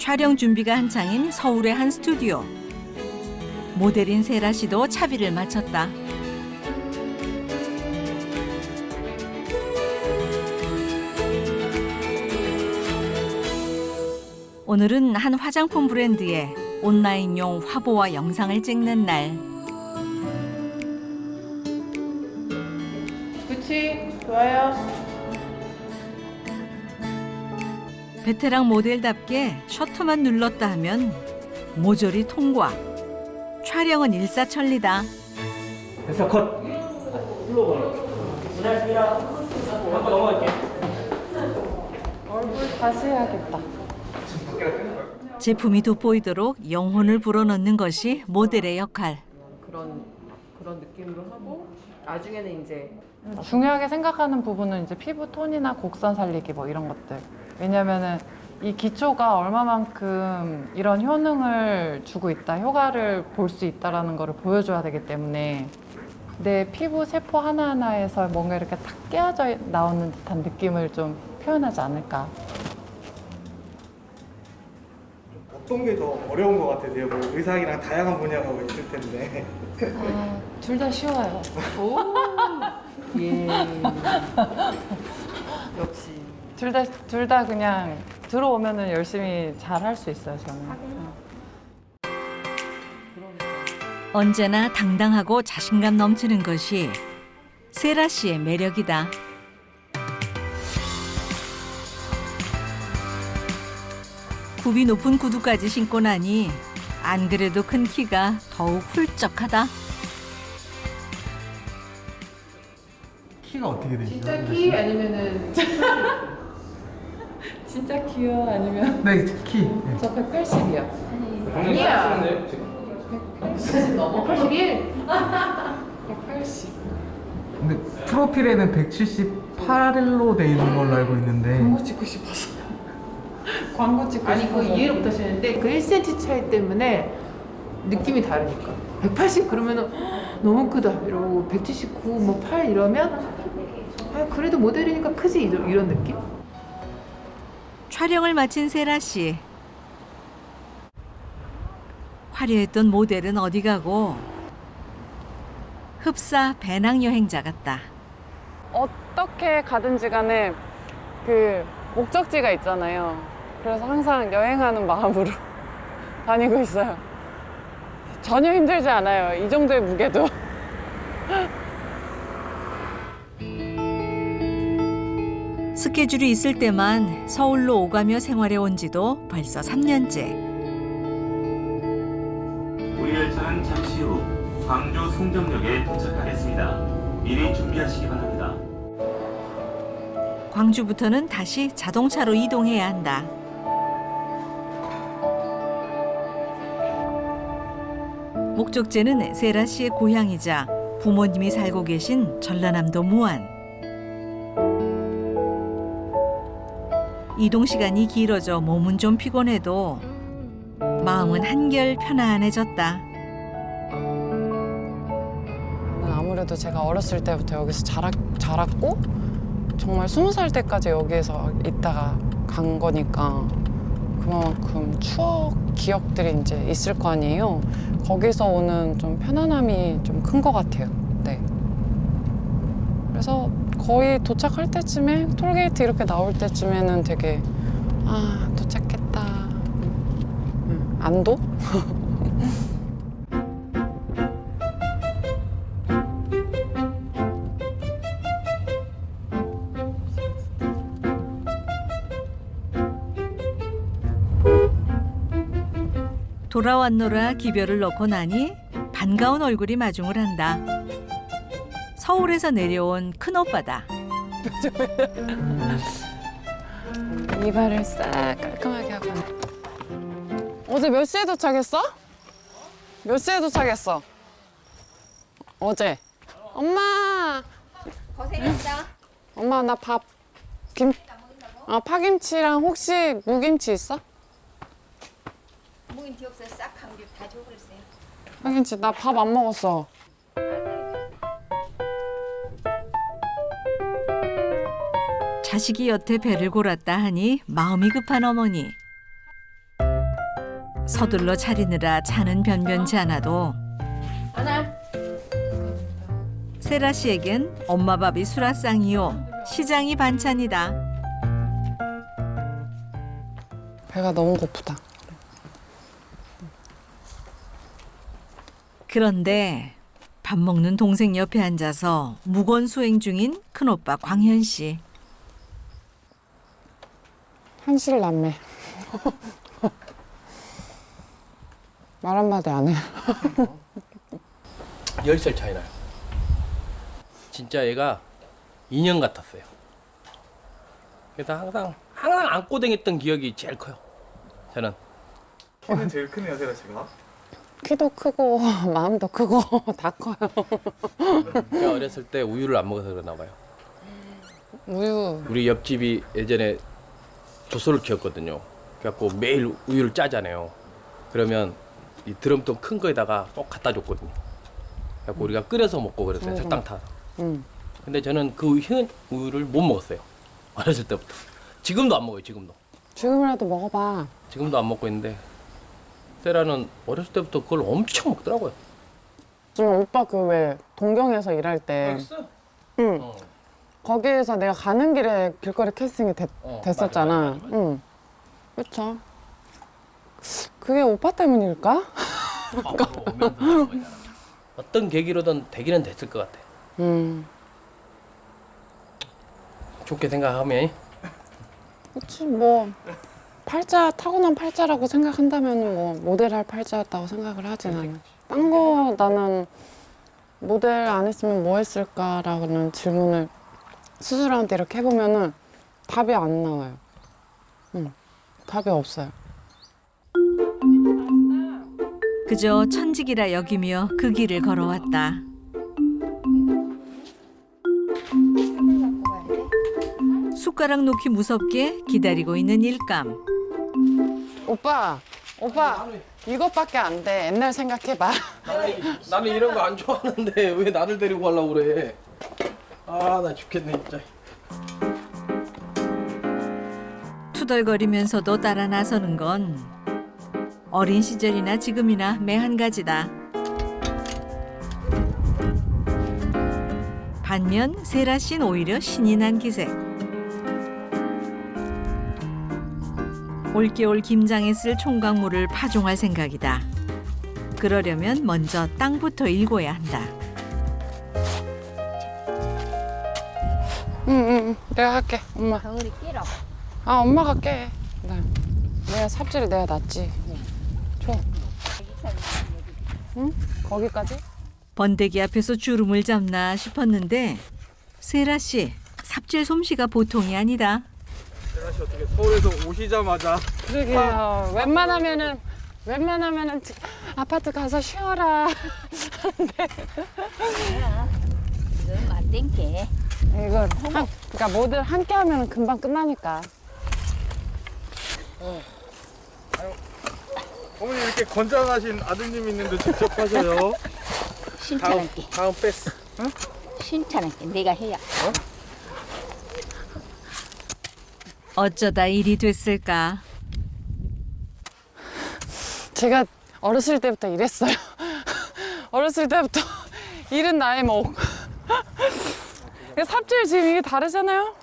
촬영 준비가 한창인 서울의 한 스튜디오. 모델인 세라 씨도 차비를 마쳤다. 오늘은 한 화장품 브랜드의 온라인용 화보와 영상을 찍는 날. 그치? 좋아요. 베테랑 모델답게 셔터만 눌렀다 하면 모조리 통과. 촬영은 일사천리다. 됐어, 컷. 불러봐. 고생하셨습니다. 한번 넘어갈게. 얼굴 다시 해야겠다. 제품이 돋보이도록 영혼을 불어넣는 것이 모델의 역할. 그런 느낌으로 하고 나중에는 이제 중요하게 생각하는 부분은 이제 피부 톤이나 곡선 살리기 뭐 이런 것들. 왜냐면은 이 기초가 얼마만큼 이런 효능을 주고 있다, 효과를 볼 수 있다라는 거를 보여줘야 되기 때문에 내 피부 세포 하나하나에서 뭔가 이렇게 탁 깨어져 나오는 듯한 느낌을 좀 표현하지 않을까. 어떤 게 더 어려운 것 같으세요? 뭐 의상이랑 다양한 분야가 있을 텐데. 둘 다 쉬워요. 예. 역시 둘 다 그냥 들어오면은 열심히 잘 할 수 있어요, 저는. 언제나 당당하고 자신감 넘치는 것이 세라 씨의 매력이다. 굽이 높은 구두까지 신고 나니 안 그래도 큰 키가 더욱 훌쩍하다. 키가 어떻게 되시죠? 진짜 키 아니면은 진짜 귀여워 아니면 네, 키. 네. 저 180이요. 아니야. 180 넘어. 81. 180. 근데 프로필에는 178로 돼 있는 걸로 알고 있는데. 광고 찍고 싶어서. 광고 찍고 아니 싶어서. 그거 이해를 못 하시는데 그 1cm 차이 때문에 느낌이 다르니까 180 그러면은 너무 크다 이러고 179 뭐 8 이러면 아 그래도 모델이니까 크지 이런 느낌? 촬영을 마친 세라 씨. 화려했던 모델은 어디 가고 흡사 배낭여행자 같다. 어떻게 가든지 간에 그 목적지가 있잖아요. 그래서 항상 여행하는 마음으로 다니고 있어요. 전혀 힘들지 않아요. 이 정도의 무게도. 스케줄이 있을 때만 서울로 오가며 생활해 온 지도 벌써 3년째. 우리 열차는 잠시 후 광주 송정역에 도착하겠습니다. 미리 준비하시기 바랍니다. 광주부터는 다시 자동차로 이동해야 한다. 목적지는 세라 씨의 고향이자 부모님이 살고 계신 전라남도 무안. 이동 시간이 길어져 몸은 좀 피곤해도 마음은 한결 편안해졌다. 아무래도 제가 어렸을 때부터 여기서 자랐고 정말 20살 때까지 여기에서 있다가 간 거니까 그만큼 추억, 기억들이 이제 있을 거 아니에요. 거기서 오는 좀 편안함이 좀 큰 것 같아요. 네. 그래서 거의 도착할 때쯤에 톨게이트 이렇게 나올 때쯤에는 되게 도착했다. 안도? 돌아왔노라 기별을 넣고 나니 반가운 얼굴이 마중을 한다. 서울에서 내려온 큰오빠다. 이발을 싹 깔끔하게 하고. 어제 몇 시에 도착했어? 몇 시에 도착했어? 어제. 엄마. 고생했어. 엄마 나 밥 파김치랑 혹시 무김치 있어? 무인기 없어 싹 한 개 다 줘버렸어요. 파김치 나 밥 안 먹었어. 자식이 여태 배를 골았다 하니 마음이 급한 어머니. 서둘러 차리느라 차는 변변치 않아도 세라 씨에겐 엄마 밥이 수라상이요 시장이 반찬이다. 배가 너무 고프다. 그런데 밥 먹는 동생 옆에 앉아서 무건수행 중인 큰오빠 광현 씨. 한실 남매. 말 한마디 안 해. 10살 차이 나요. 진짜 얘가 인형 같았어요. 그래서 항상 안고 다녔던 기억이 제일 커요. 저는. 키는 제일 크네요, 세라 씨가. 키도 크고 마음도 크고 다 커요. 제가 어렸을 때 우유를 안 먹어서 그러나 봐요. 우유. 우리 옆집이 예전에 조소를 키웠거든요. 그래갖고 매일 우유를 짜잖아요. 그러면 이 드럼통 큰 거에다가 꼭 갖다 줬거든요. 그래갖고 우리가 끓여서 먹고 그랬어요. 설탕 타서. 근데 저는 그 흰 우유를 못 먹었어요. 어렸을 때부터. 지금도 안 먹어요. 지금이라도 먹어봐. 지금도 안 먹고 있는데 세라는 어렸을 때부터 그걸 엄청 먹더라고요. 지금 오빠 그 왜 동경에서 일할 때 응. 거기에서 내가 가는 길에 길거리 캐스팅이 됐었잖아. 맞아. 응. 그쵸. 그게 오빠 때문일까? 어떤 계기로든 되기는 됐을 것 같아. 좋게 생각하면. 그치 뭐 팔자 타고난 팔자라고 생각한다면 뭐 모델할 팔자였다고 생각을 하지 나는. 딴 거 나는 모델 안 했으면 뭐 했을까라는 질문을 스스로한테 이렇게 해보면은 답이 안 나와요. 답이 없어요. 그저 천직이라 여기며 그 길을 걸어왔다. 숟가락 놓기 무섭게 기다리고 있는 일감. 오빠 이것밖에 안 돼. 옛날 생각해봐. 나는 이런 거 안 좋아하는데 왜 나를 데리고 가려고 그래. 아, 나 죽겠네 진짜. 투덜거리면서도 따라 나서는 건 어린 시절이나 지금이나 매 한 가지다. 반면 세라 씨는 오히려 신이 난 기색. 올겨울 김장에 쓸 총각물을 파종할 생각이다. 그러려면 먼저 땅부터 일궈야 한다. 응, 내가 할게. 엄마. 덩어리 끼러. 아, 엄마가 깨. 네. 내가 삽질이 내가 낫지. 줘. 응? 거기까지? 번데기 앞에서 주름을 잡나 싶었는데 세라 씨 삽질 솜씨가 보통이 아니다. 세라 씨 어떻게 서울에서 오시자마자 그러게요. 웬만하면은 아파트 가서 쉬어라. 이건 안 땡게. 이걸 그러니까 뭐든 함께 하면 금방 끝나니까. 어머니 이렇게 건장하신 아드님 있는데 직접 하셔요. 신찮을게. 다음 패스. 신찮을게. 내가 해야. 어쩌다 일이 됐을까. 제가 어렸을 때부터 이랬어요. 어렸을 때부터 일은 나의 목. 삽질 지금 이게 다르잖아요.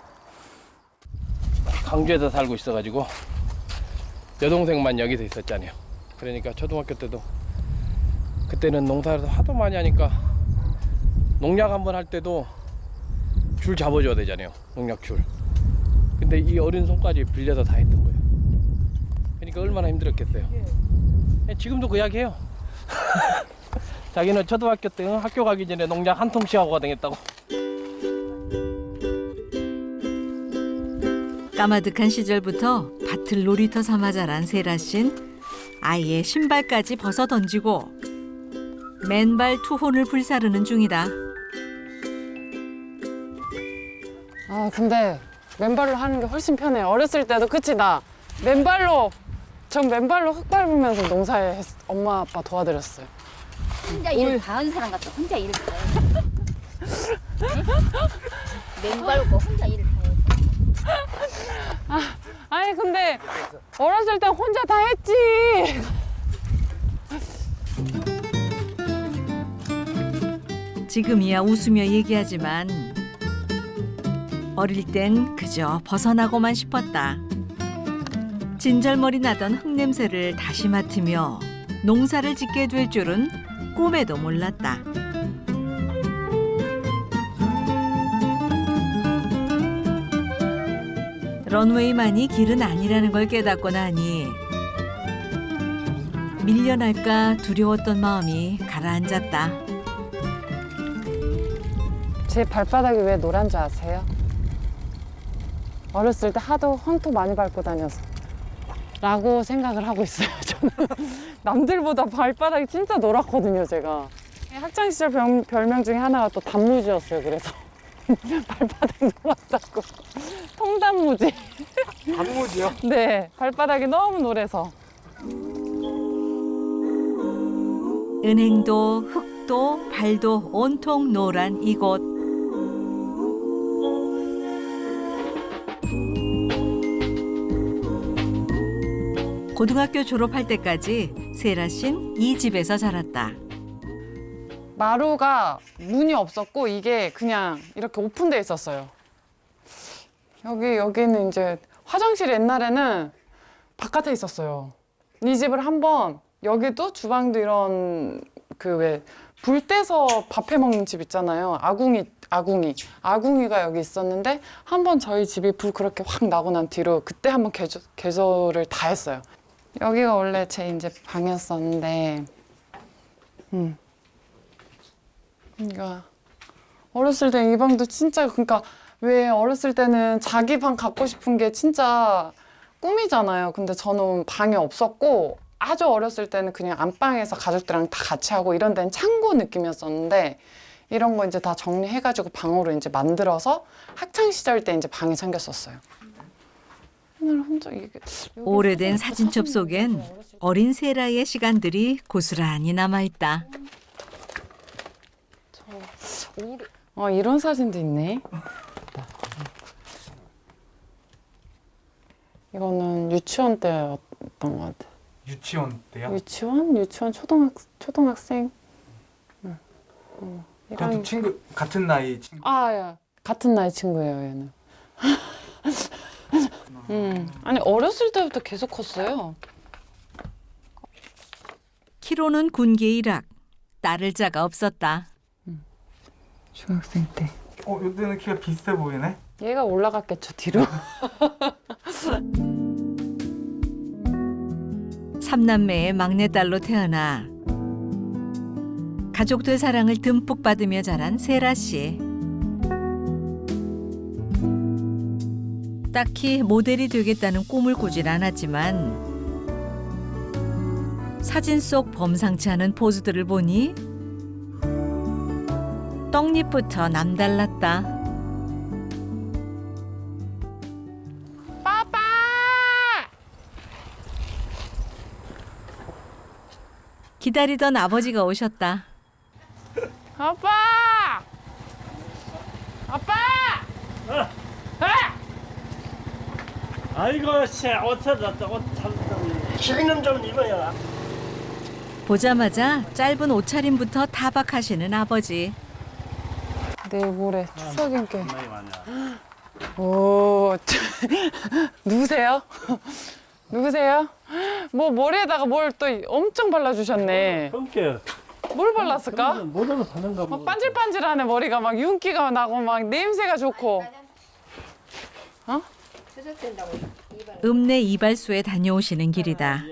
광주에서 살고 있어가지고 여동생만 여기서 있었잖아요. 그러니까 초등학교 때도 그때는 농사를 하도 많이 하니까 농약 한번 할 때도 줄 잡아줘야 되잖아요. 농약 줄. 근데 이 어린 손까지 빌려서 다 했던 거예요. 그러니까 얼마나 힘들었겠어요. 지금도 그 이야기해요. 자기는 초등학교 때 학교 가기 전에 농약 한 통씩 하고 다녔다고. 까마득한 시절부터 밭을 놀이터 삼아 자란 세라 씨는 아예 신발까지 벗어 던지고 맨발 투혼을 불사르는 중이다. 아 근데 맨발로 하는 게 훨씬 편해. 어렸을 때도 그치 나 전 맨발로 흙 밟으면서 농사에 엄마 아빠 도와드렸어요. 혼자 일을 다 한 사람 같아. 혼자 일을 다 해. 맨발고 혼자 일을 다 해. 아니 근데 어렸을 때 혼자 다 했지. 지금이야 웃으며 얘기하지만 어릴 땐 그저 벗어나고만 싶었다. 진절머리 나던 흙냄새를 다시 맡으며 농사를 짓게 될 줄은 꿈에도 몰랐다. 런웨이만이 길은 아니라는 걸 깨닫고 나니 밀려날까 두려웠던 마음이 가라앉았다. 제 발바닥이 왜 노란 줄 아세요? 어렸을 때 하도 황토 많이 밟고 다녀서 라고 생각을 하고 있어요. 저는 남들보다 발바닥이 진짜 노랗거든요, 제가. 학창 시절 별명 중에 하나가 또 단무지였어요. 그래서 발바닥이 노랗다고. 통단무지. 단무지요? 네, 발바닥이 너무 노래서. 은행도 흙도 발도 온통 노란 이곳. 고등학교 졸업할 때까지 세라 씨는 이 집에서 자랐다. 마루가 문이 없었고 이게 그냥 이렇게 오픈돼 있었어요. 여기는 이제 화장실 옛날에는 바깥에 있었어요. 이 집을 한번 여기도 주방도 이런 그 왜 불 떼서 밥해 먹는 집 있잖아요. 아궁이가 여기 있었는데 한번 저희 집이 불 그렇게 확 나고 난 뒤로 그때 한번 개조를 다 했어요. 여기가 원래 제 이제 방이었었는데, 그러니까 어렸을 때 이 방도 진짜 그러니까 왜 어렸을 때는 자기 방 갖고 싶은 게 진짜 꿈이잖아요. 근데 저는 방이 없었고 아주 어렸을 때는 그냥 안방에서 가족들이랑 다 같이 하고 이런 데는 창고 느낌이었었는데 이런 거 이제 다 정리해가지고 방으로 이제 만들어서 학창 시절 때 이제 방이 생겼었어요. 오래된 사진첩 속엔 어린 세라의 시간들이 고스란히 남아있다. 이런 사진도 있네. 이거는 유치원 때였던 것 같아. 유치원 때요? 유치원 초등학생. 그것도 친구 같은 나이 친구. 야. 같은 나이 친구예요, 얘는. 아니 어렸을 때부터 계속 컸어요. 키로는 군계 일학, 따를 자가 없었다. 중학생 때. 이때는 키가 비슷해 보이네. 얘가 올라갔겠죠 뒤로. 삼남매의 막내딸로 태어나 가족들 사랑을 듬뿍 받으며 자란 세라 씨. 딱히 모델이 되겠다는 꿈을 꾸질 않았지만 사진 속 범상치 않은 포즈들을 보니 떡잎부터 남달랐다. 빠빠! 기다리던 아버지가 오셨다. 아빠! 아빠! 아이고 씨, 옷 찾았다. 옷 찾았다. 신는 좀 입어야. 보자마자 짧은 옷차림부터 타박하시는 아버지. 내일 모레 추석인게. 많이 많아. 오, 누구세요? 누구세요? 뭐 머리에다가 뭘 또 엄청 발라주셨네. 그렇게 뭘 발랐을까? 모델로 사는가 봐. 반질반질하네. 머리가 막 윤기가 나고 막 냄새가 좋고. 읍내 이발소에 다녀오시는 길이다.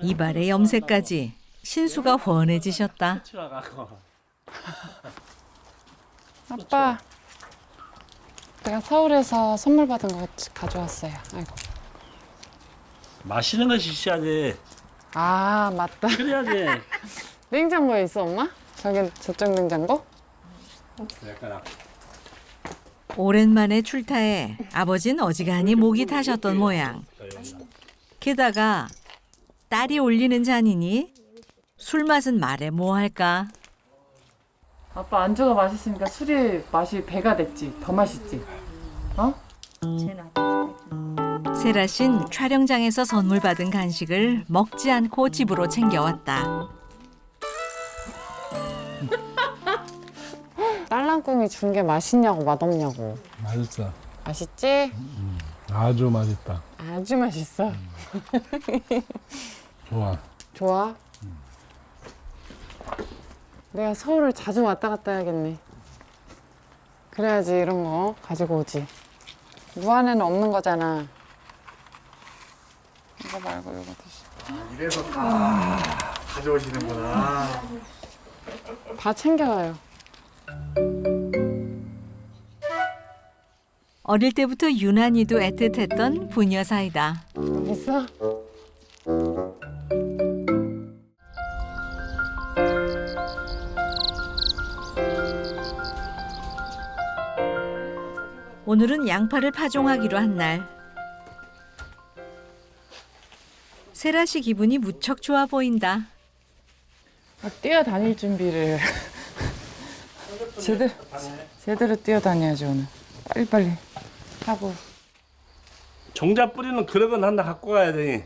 이발의 염색까지 신수가 훤해지셨다. 아빠, 내가 서울에서 선물 받은 거 가져왔어요. 아이고. 마시는 거 있어야지. 아, 맞다. 그래야지. 냉장고에 있어, 엄마? 저쪽 냉장고? 오랜만에 출타에 아버지는 어지간히 목이 타셨던 모양. 게다가 딸이 올리는 잔이니 술 맛은 말해 뭐할까. 아빠 안주가 맛있으니까 술이 맛이 배가 됐지. 더 맛있지. 어? 세라 씨는 촬영장에서 선물 받은 간식을 먹지 않고 집으로 챙겨왔다. 딸랑꿍이 준 게 맛있냐고 맛없냐고. 맛있어. 맛있지? 아주 맛있다. 아주 맛있어. 좋아. 좋아? 내가 서울을 자주 왔다 갔다 해야겠네. 그래야지 이런 거 가지고 오지. 무안에는 없는 거잖아. 이거 말고 이거 드시. 이래서 다 가져오시는구나. 다 챙겨가요. 어릴 때부터 유난히도 애틋했던 부녀 사이다. 있어? 오늘은 양파를 파종하기로 한 날. 세라 씨 기분이 무척 좋아 보인다. 뛰어다닐 준비를 제대로 뛰어다녀야지 오늘. 빨리빨리 하고. 종자 뿌리는 그릇은 하나 갖고 가야 되니.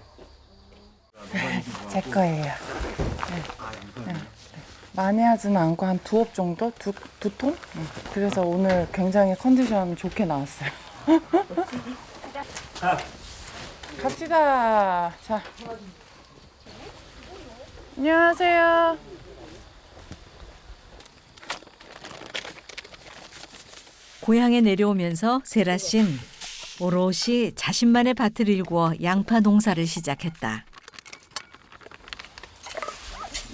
제 거예요. 네. 많이 하지는 않고 한 2업 정도? 두 통? 그래서 오늘 굉장히 컨디션 좋게 나왔어요. 갑시다. 자. 안녕하세요. 고향에 내려오면서 세라 씨는 오롯이 자신만의 밭을 일구어 양파 농사를 시작했다.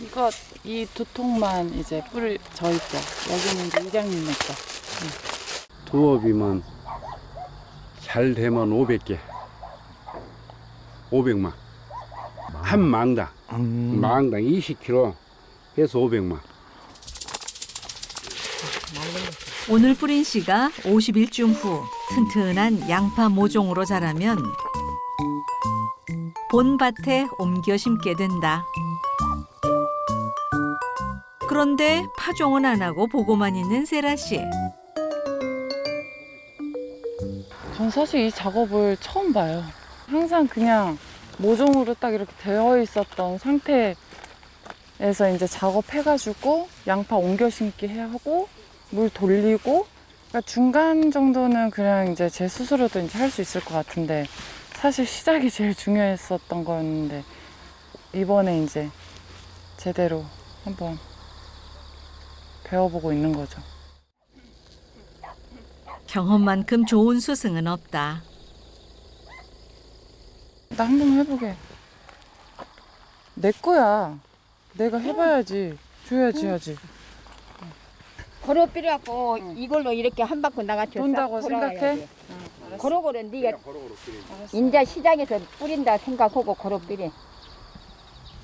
이거 이 2통만 이제 뿌리 저희 거. 여기는 이제 이장님네 거. 두업이면 잘 되면 500개. 500만. 한 망당. 망당 20kg 해서 500만. 오늘 뿌린 씨가 50일쯤 후 튼튼한 양파 모종으로 자라면 본 밭에 옮겨 심게 된다. 그런데 파종은 안 하고 보고만 있는 세라 씨. 전 사실 이 작업을 처음 봐요. 항상 그냥 모종으로 딱 이렇게 되어 있었던 상태에서 이제 작업해가지고 양파 옮겨 심기 하고 물 돌리고, 그러니까 중간 정도는 그냥 이제 제 스스로도 이제 할 수 있을 것 같은데, 사실 시작이 제일 중요했었던 거였는데 이번에 이제 제대로 한번 배워보고 있는 거죠. 경험만큼 좋은 스승은 없다. 나 한번 해보게. 내 거야. 내가 해봐야지. 줘야지 해야지. 걸어 필요하고 이걸로 이렇게 한 바퀴 나가서 돈다고 생각해? 걸어걸어 네가 인자 시장에서 뿌린다 생각하고 걸어 필요.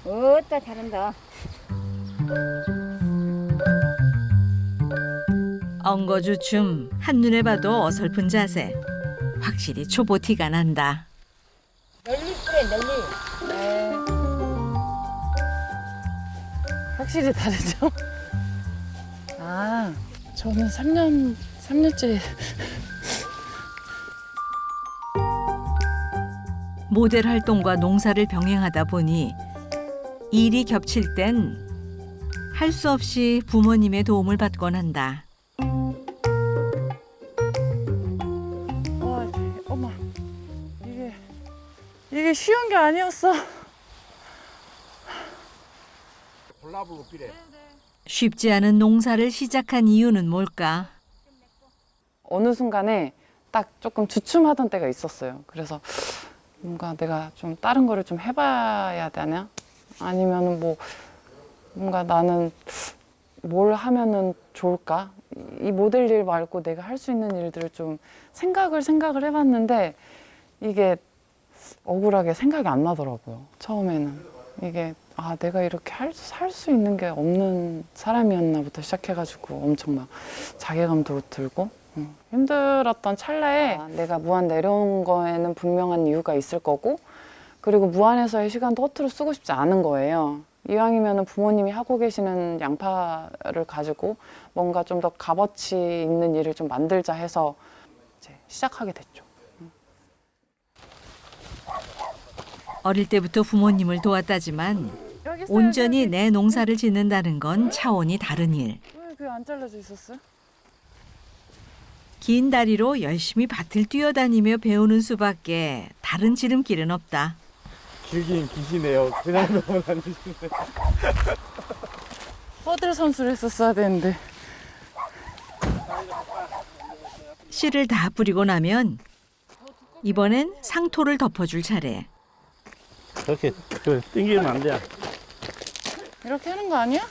어따 잘한다. 엉거주춤 한눈에 봐도 어설픈 자세. 확실히 초보 티가 난다. 널리 뿌려 널리. 네. 확실히 다르죠? 아, 저는 3년째. 모델 활동과 농사를 병행하다 보니 일이 겹칠 땐 할 수 없이 부모님의 도움을 받곤 한다. 어머, 이게 쉬운 게 아니었어. 쉽지 않은 농사를 시작한 이유는 뭘까? 어느 순간에 딱 조금 주춤하던 때가 있었어요. 그래서 뭔가 내가 좀 다른 거를 좀 해봐야 되나? 아니면은 뭐 뭔가 나는 뭘 하면은 좋을까? 이 모델 일 말고 내가 할 수 있는 일들을 좀 생각을 해봤는데 이게 억울하게 생각이 안 나더라고요. 처음에는 이게 내가 이렇게 살 수 있는 게 없는 사람이었나부터 시작해가지고 엄청 막 자괴감도 들고 힘들었던 찰나에 내가 무안 내려온 거에는 분명한 이유가 있을 거고, 그리고 무안에서의 시간도 허투루 쓰고 싶지 않은 거예요. 이왕이면 부모님이 하고 계시는 양파를 가지고 뭔가 좀 더 값어치 있는 일을 좀 만들자 해서 이제 시작하게 됐죠. 어릴 때부터 부모님을 도왔다지만 온전히 내 농사를 짓는다는 건 차원이 다른 일. 왜 그게 안 잘라져 있었어요? 긴 다리로 열심히 밭을 뛰어다니며 배우는 수밖에 다른 지름길은 없다. 길긴 기시네요. 그냥 너무 다니시네. 퍼들 선수를 했었어야 되는데. 씨를 다 뿌리고 나면 이번엔 상토를 덮어줄 차례. 그렇게 땡기면 안 돼. 이렇게 하는 거 아니야?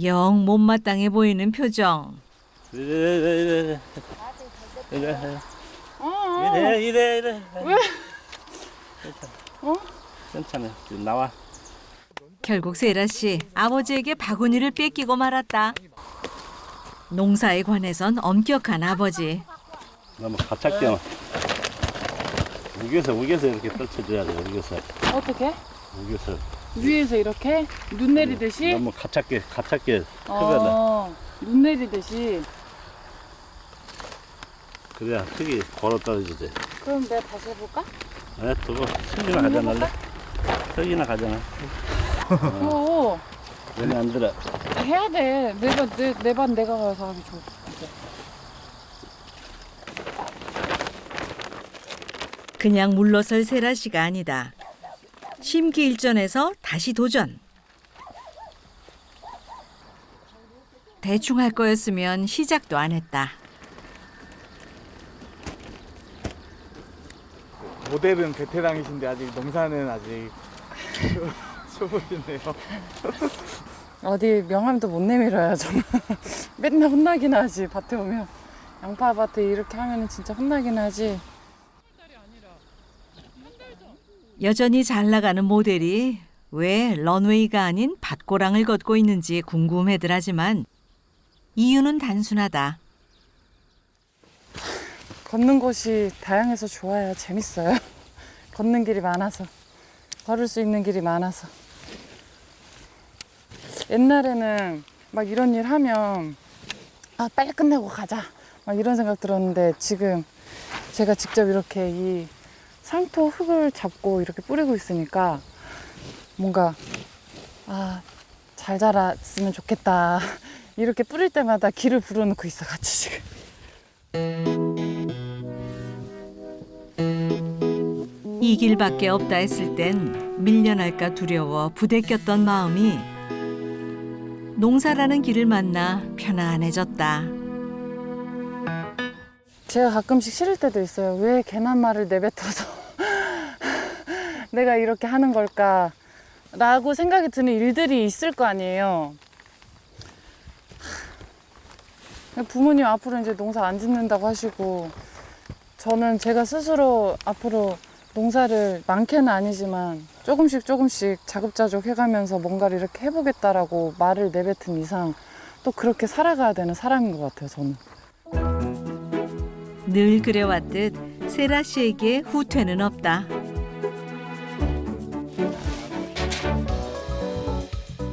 영 못마땅해 보이는 표정. 이래. 왜? 괜찮아. 나와. 결국 세라 씨 아버지에게 바구니를 뺏기고 말았다. 농사에 관해선 엄격한 아버지. 너무 가착겨. 우겨서 이렇게 떨쳐줘야 돼. 우겨서. 어떻게? 우겨서. 위에서 이렇게 눈 내리듯이? 너무 가착게 크거든. 눈 내리듯이. 그래야 흙이 걸어 떨어지지. 그럼 내가 다시 해볼까? 에 두고 흙이나 가져놔래. 흙이나 가져놔. 어. 왜냐 안 들어. 해야 돼. 내 반 내가 가서 하기 좋아. 그냥 물러설 세라 씨가 아니다. 심기일전에서 다시 도전. 대충 할 거였으면 시작도 안 했다. 모델은 베테랑이신데 아직 농사는 아직 초보시네요. 어디 명함도 못 내밀어요, 저는. 맨날 혼나긴 하지, 밭에 오면. 양파 밭에 이렇게 하면 진짜 혼나긴 하지. 여전히 잘 나가는 모델이 왜 런웨이가 아닌 밭고랑을 걷고 있는지 궁금해들 하지만 이유는 단순하다. 걷는 곳이 다양해서 좋아요. 재밌어요. 걷는 길이 많아서. 걸을 수 있는 길이 많아서. 옛날에는 막 이런 일 하면 아, 빨리 끝내고 가자. 막 이런 생각 들었는데 지금 제가 직접 이렇게 이 상토 흙을 잡고 이렇게 뿌리고 있으니까 뭔가 아, 잘 자랐으면 좋겠다. 이렇게 뿌릴 때마다 기를 불어넣고 있어, 같이 지금. 이 길밖에 없다 했을 땐 밀려날까 두려워 부대꼈던 마음이 농사라는 길을 만나 편안해졌다. 제가 가끔씩 싫을 때도 있어요. 왜 괜한 말을 내뱉어서 내가 이렇게 하는 걸까 라고 생각이 드는 일들이 있을 거 아니에요. 부모님 앞으로 이제 농사 안 짓는다고 하시고 저는 제가 스스로 앞으로 농사를 많게는 아니지만 조금씩 자급자족 해가면서 뭔가를 이렇게 해보겠다라고 말을 내뱉은 이상 또 그렇게 살아가야 되는 사람인 것 같아요, 저는. 늘 그래왔듯 세라 씨에게 후퇴는 없다.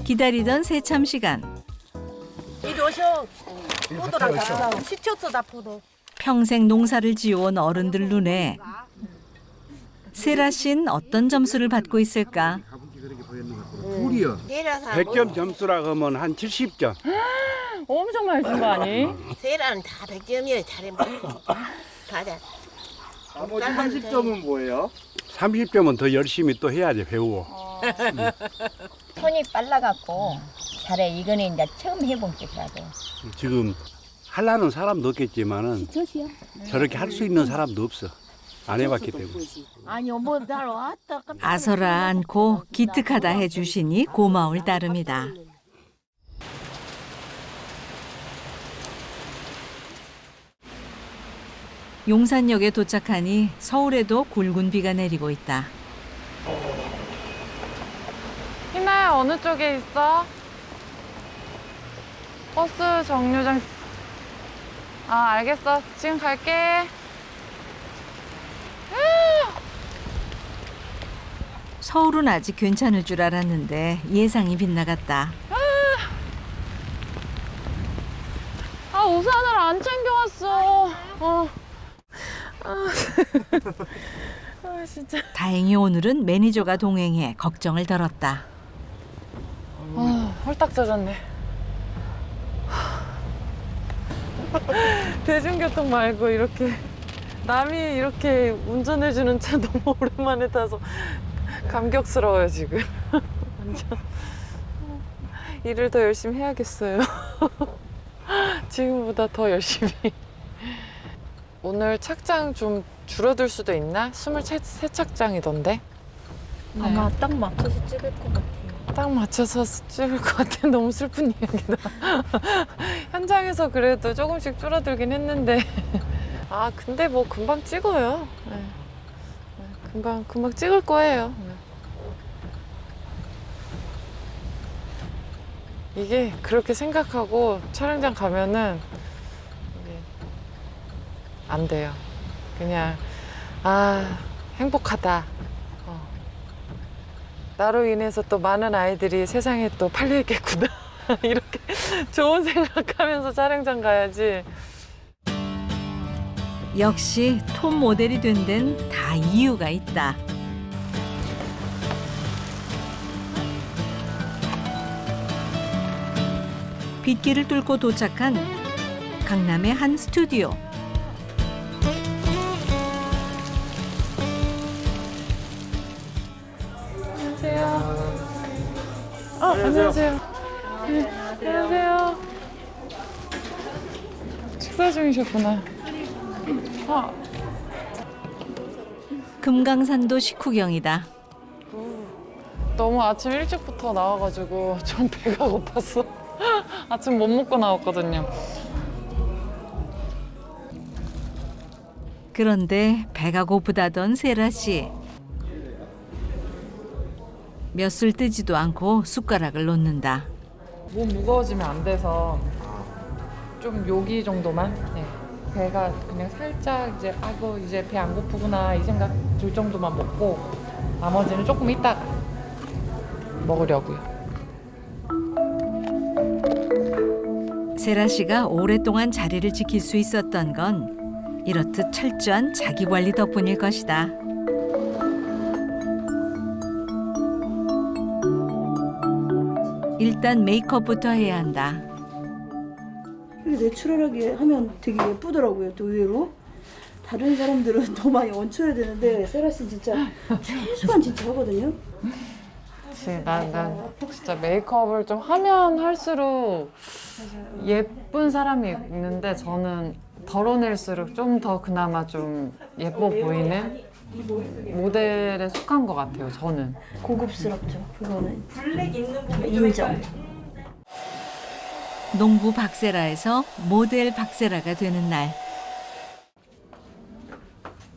기다리던 새참 시간. 이리 오셔. 포도랑 다 시켰어, 다 포도. 평생 농사를 지어온 어른들 눈에 세라 씨는 어떤 점수를 받고 있을까? 둘이요. 100점 점수라고 하면 한 70점. 엄청 많이 준 거 아니? 세라는 다 100점이에요. 잘해먹고. 가자. 나머지 30점은 뭐예요? 30점은 더 열심히 또 해야지, 배우고. 손이 빨라갖고 잘해. 이거는 이제 처음 해본 기술이라고. 지금 하려는 사람도 없겠지만은 저렇게 할 수 있는 사람도 없어. 안 해봤기 때문에. 아니요, 뭐날 왔다. 아서라 않고 기특하다 해주시니 고마울 따름이다. 용산역에 도착하니 서울에도 굵은 비가 내리고 있다. 희나야, 어느 쪽에 있어? 버스 정류장. 아, 알겠어. 지금 갈게. 서울은 아직 괜찮을 줄 알았는데 예상이 빗나갔다. 아, 우산을 안 챙겨왔어. 진짜. 다행히 오늘은 매니저가 동행해 걱정을 덜었다. 아, 홀딱 젖었네. 대중교통 말고 이렇게 남이 이렇게 운전해주는 차 너무 오랜만에 타서 감격스러워요 지금. 완전 일을 더 열심히 해야겠어요. 지금보다 더 열심히. 오늘 착장 좀 줄어들 수도 있나? 23착장이던데? 아마 딱 맞춰서 찍을 것 같아요. 딱 맞춰서 찍을 것 같아. 너무 슬픈 이야기다. 현장에서 그래도 조금씩 줄어들긴 했는데 아 근데 뭐 금방 찍어요. 네. 금방 찍을 거예요. 네. 이게 그렇게 생각하고 촬영장 가면은 이게 안 돼요. 그냥 아 행복하다. 나로 인해서 또 많은 아이들이 세상에 또 팔려있겠구나. 이렇게 좋은 생각하면서 촬영장 가야지. 역시 톱 모델이 된 데는 다 이유가 있다. 빗길을 뚫고 도착한 강남의 한 스튜디오. 안녕하세요. 네, 안녕하세요. 식사 중이셨구나. 금강산도 식후경이다. 너무 아침 일찍부터 나와가지고 좀 배가 고팠어. 아침 못 먹고 나왔거든요. 그런데 배가 고프다던 세라 씨. 몇 술 뜨지도 않고 숟가락을 놓는다. 몸 무거워지면 안 돼서 좀 여기 정도만. 네. 배가 그냥 살짝 이제 아이고 이제 배 안 고프구나 이 생각 들 정도만 먹고 나머지는 조금 이따가 먹으려고요. 세라 씨가 오랫동안 자리를 지킬 수 있었던 건 이렇듯 철저한 자기 관리 덕분일 것이다. 일단 메이크업부터 해야 한다. 내추럴하게 하면 되게 예쁘더라고요. 또 의외로 다른 사람들은 더 많이 얹혀야 되는데 세라 씨 진짜 최소한 진짜 하거든요. 그치, 난 진짜 메이크업을 좀 하면 할수록 예쁜 사람이 있는데 저는 덜어낼수록 좀 더 그나마 좀 예뻐 보이는 모델에 속한 것 같아요. 저는 고급스럽죠. 그거는 인정. 농부 박세라에서 모델 박세라가 되는 날.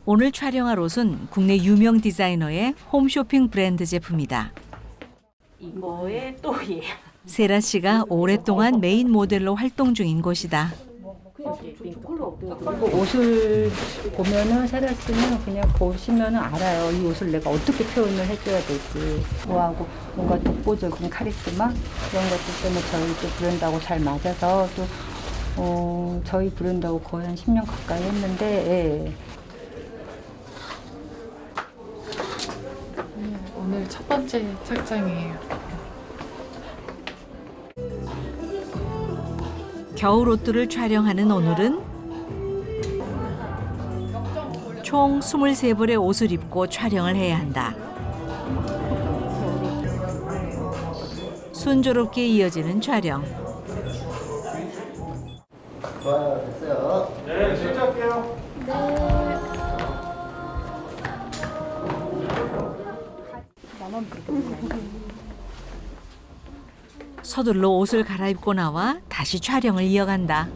오늘 촬영할 옷은 국내 유명 디자이너의 홈쇼핑 브랜드 제품이다. 이거에 또 얘. 세라 씨가 오랫동안 메인 모델로 활동 중인 곳이다. 그리고 옷을 보면은 세라 씨는 그냥 보시면은 알아요. 이 옷을 내가 어떻게 표현을 해줘야 될지. 뭐하고 뭔가 독보적인 카리스마 그런 것들 때문에 저희 또 브랜드하고 잘 맞아서 또 저희 브랜드하고 거의 한 10년 가까이 했는데. 예. 오늘 첫 번째 착장이에요. 겨울 옷들을 촬영하는 오늘은 총 23벌의 옷을 입고 촬영을 해야 한다. 순조롭게 이어지는 촬영. 좋아요, 됐어요. 네, 실수할게요. 서둘러 옷을 갈아입고 나와 다시 촬영을 이어간다.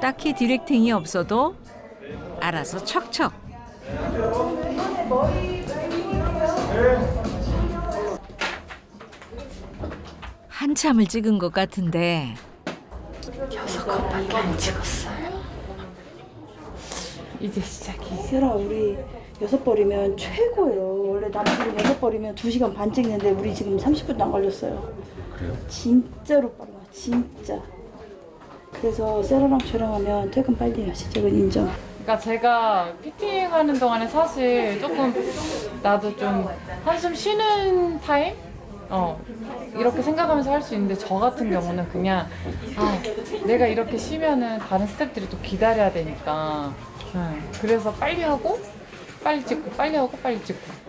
딱히 디렉팅이 없어도 알아서 척척. 한참을 찍은 것 같은데 6컷밖에 안 찍었어요. 이제 시작이. 세라 우리 6벌이면 최고예요. 원래 남들은 6벌이면 2시간 반 찍는데 우리 지금 30분도 안 걸렸어요. 그래요? 진짜로 빨라. 진짜. 그래서 세라랑 촬영하면 퇴근 빨리 하시죠. 이건 인정. 그러니까 제가 피팅하는 동안에 사실 조금 나도 좀 한숨 쉬는 타임? 이렇게 생각하면서 할 수 있는데 저 같은 경우는 그냥 내가 이렇게 쉬면은 다른 스태프들이 또 기다려야 되니까 그래서 빨리 하고 빨리 찍고 빨리 하고 빨리 찍고.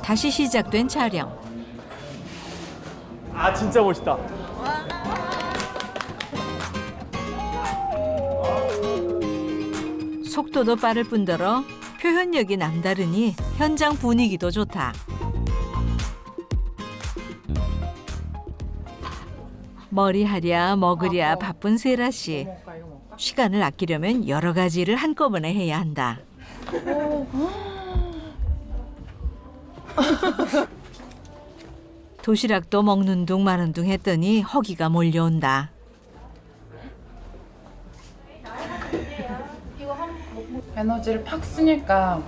다시 시작된 촬영. 아 진짜 멋있다. 속도도 빠를 뿐더러 표현력이 남다르니 현장 분위기도 좋다. 머리하랴 먹으랴 바쁜 세라 씨. 시간을 아끼려면 여러 가지를 한꺼번에 해야 한다. 도시락도 먹는 둥 마는 둥 했더니 허기가 몰려온다. 에너지를 팍 쓰니까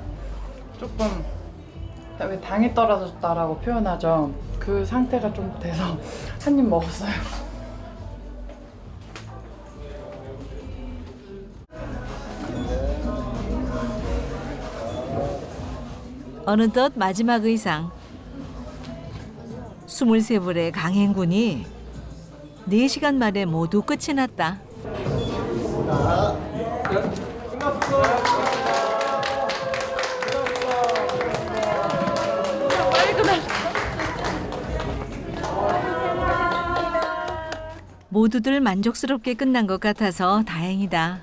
조금 왜 당이 떨어졌다라고 표현하죠. 그 상태가 좀 돼서 한 입 먹었어요. 어느덧 마지막 의상. 23불의 강행군이 4시간 만에 모두 끝이 났다. 모두들 만족스럽게 끝난 것 같아서 다행이다.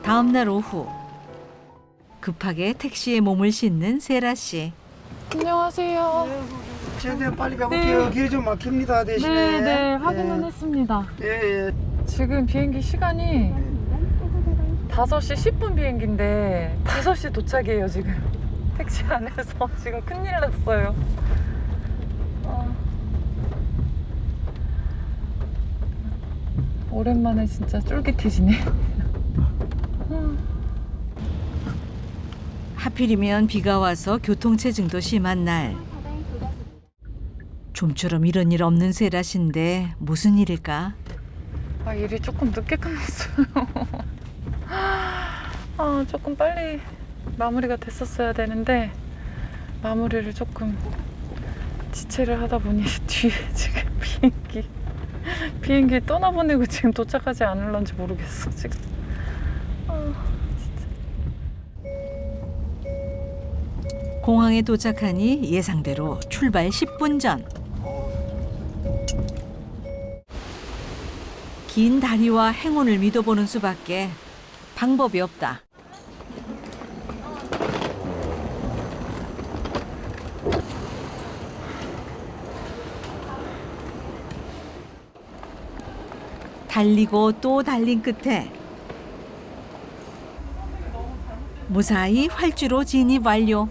다음 날 오후 급하게 택시에 몸을 싣는 세라 씨. 안녕하세요. 최대한 빨리 가볼게요. 길이 좀 막힙니다 대신에. 네, 확인은 했습니다. 예. 지금 비행기 시간이 5시 10분 비행기인데 5시 도착이에요 지금. 택시 안에서 지금 큰일 났어요. 오랜만에 진짜 쫄깃해지네. 하필이면 비가 와서 교통체증도 심한 날. 좀처럼 이런 일 없는 세라 씨인데 무슨 일일까? 일이 조금 늦게 끝났어요. 조금 빨리 마무리가 됐었어야 되는데 마무리를 조금 지체를 하다 보니 뒤에 지금 비행기 떠나보내고 지금 도착하지 않을런지 모르겠어 지금. 공항에 도착하니 예상대로 출발 10분 전. 긴 다리와 행운을 믿어보는 수밖에 방법이 없다. 달리고 또 달린 끝에 무사히 활주로 진입 완료.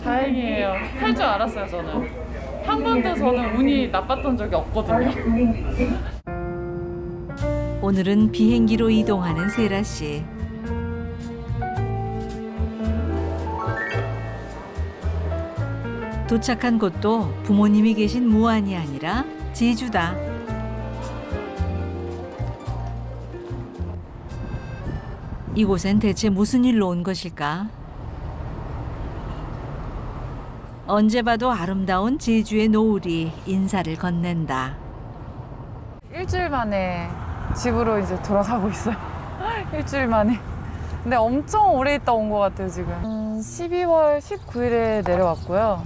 다행이에요. 할 줄 알았어요 저는. 한 번도 저는 운이 나빴던 적이 없거든요. 오늘은 비행기로 이동하는 세라 씨. 도착한 곳도 부모님이 계신 무안이 아니라 제주다. 이곳엔 대체 무슨 일로 온 것일까? 언제 봐도 아름다운 제주의 노을이 인사를 건넨다. 일주일 만에 집으로 이제 돌아가고 있어요. 일주일 만에. 근데 엄청 오래 있다 온 것 같아요 지금. 12월 19일에 내려왔고요.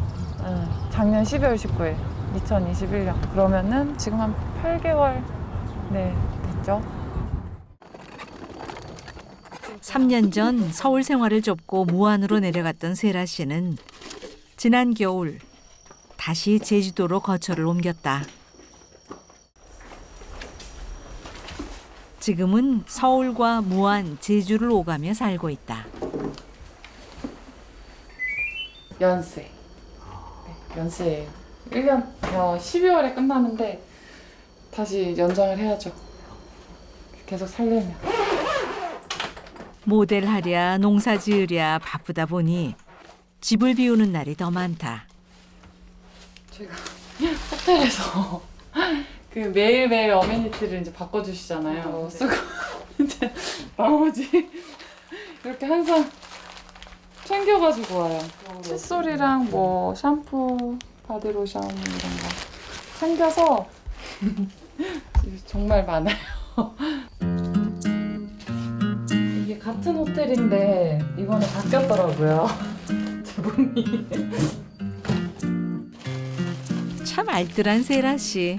작년 12월 19일 2021년. 그러면은 지금 한 8개월 됐죠. 3년 전 서울 생활을 접고 무안으로 내려갔던 세라 씨는 지난 겨울 다시 제주도로 거처를 옮겼다. 지금은 서울과 무안, 제주를 오가며 살고 있다. 연세. 네, 연세예요. 1년 12월에 끝나는데 다시 연장을 해야죠. 계속 살려면. 모델하랴 농사 지으랴 바쁘다 보니 집을 비우는 날이 더 많다. 제가 호텔에서 그 매일매일 어메니티를 이제 바꿔주시잖아요. 쓰고 이제 나머지 이렇게 항상 챙겨가지고 와요. 칫솔이랑 뭐 샴푸, 바디로션 이런 거 챙겨서 정말 많아요. 이게 같은 호텔인데 이번에 바뀌었더라고요. 제품이. 참 알뜰한 세라 씨.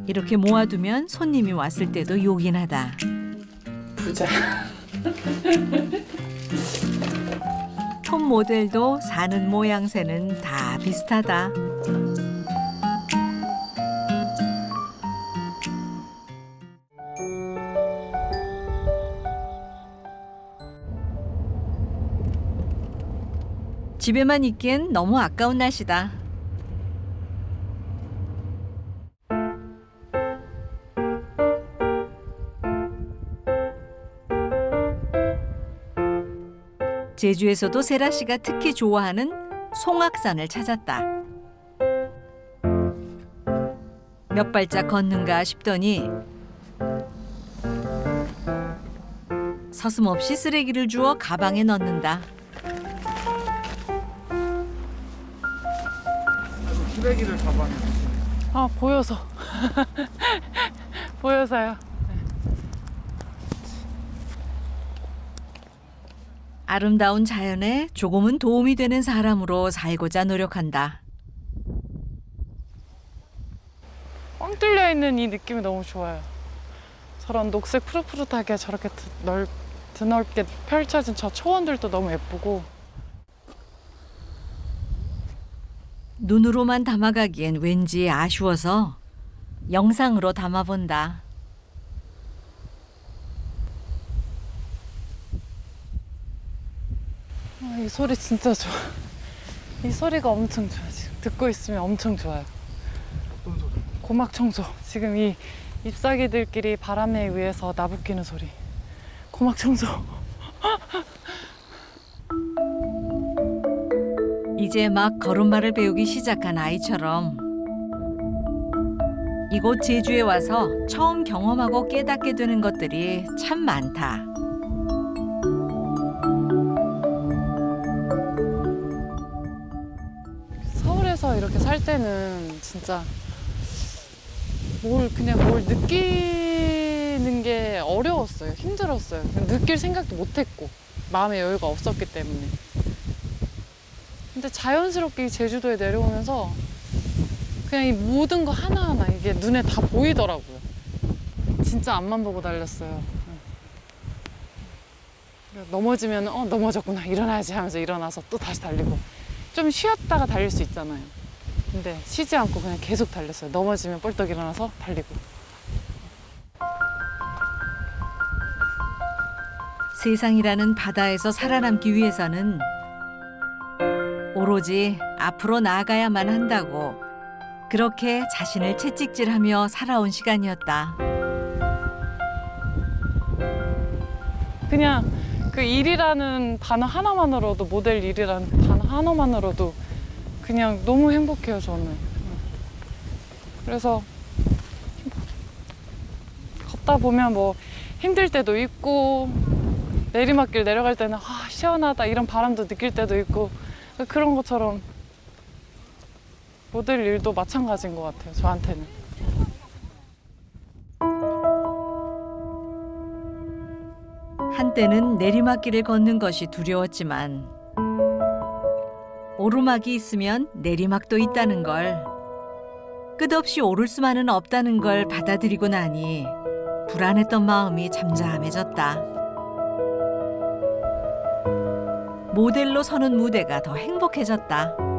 이렇게 모아두면 손님이 왔을 때도 요긴하다. 부자. 톱 모델도 사는 모양새는 다 비슷하다. 집에만 있기엔 너무 아까운 날씨다. 제주에서도 세라 씨가 특히 좋아하는 송악산을 찾았다. 몇 발짝 걷는가 싶더니 서슴없이 쓰레기를 주워 가방에 넣는다. 쓰레기를 잡아내. 아, 보여서. 보여서요. 아름다운 자연에 조금은 도움이 되는 사람으로 살고자 노력한다. 뻥 뚫려 있는 이 느낌이 너무 좋아요. 저런 녹색 푸릇푸릇하게 저렇게 드넓게 펼쳐진 저 초원들도 너무 예쁘고. 눈으로만 담아가기엔 왠지 아쉬워서 영상으로 담아본다. 아, 이 소리 진짜 좋아. 이 소리가 엄청 좋아. 지금 듣고 있으면 엄청 좋아요. 어떤 소리? 고막 청소. 지금 이 잎사귀들끼리 바람에 의해서 나부끼는 소리. 고막 청소. 이제 막 걸음마를 배우기 시작한 아이처럼 이곳 제주에 와서 처음 경험하고 깨닫게 되는 것들이 참 많다. 서울에서 이렇게 살 때는 진짜 뭘 느끼는 게 어려웠어요. 힘들었어요. 느낄 생각도 못했고 마음의 여유가 없었기 때문에. 근데 자연스럽게 이 제주도에 내려오면서 그냥 이 모든 거 하나하나 이게 눈에 다 보이더라고요. 진짜 앞만 보고 달렸어요. 넘어지면 넘어졌구나, 일어나야지 하면서 일어나서 또 다시 달리고. 좀 쉬었다가 달릴 수 있잖아요. 근데 쉬지 않고 그냥 계속 달렸어요. 넘어지면 뻘떡 일어나서 달리고. 세상이라는 바다에서 살아남기 위해서는 오로지 앞으로 나아가야만 한다고 그렇게 자신을 채찍질하며 살아온 시간이었다. 그냥 그 일이라는 단어 하나만으로도, 모델 일이라는 그 단어 하나만으로도 그냥 너무 행복해요, 저는. 그래서 걷다 보면 뭐 힘들 때도 있고 내리막길 내려갈 때는 시원하다 이런 바람도 느낄 때도 있고 그런 것처럼 모델 일도 마찬가지인 것 같아요, 저한테는. 한때는 내리막길을 걷는 것이 두려웠지만 오르막이 있으면 내리막도 있다는 걸, 끝없이 오를 수만은 없다는 걸 받아들이고 나니 불안했던 마음이 잠잠해졌다. 모델로 서는 무대가 더 행복해졌다.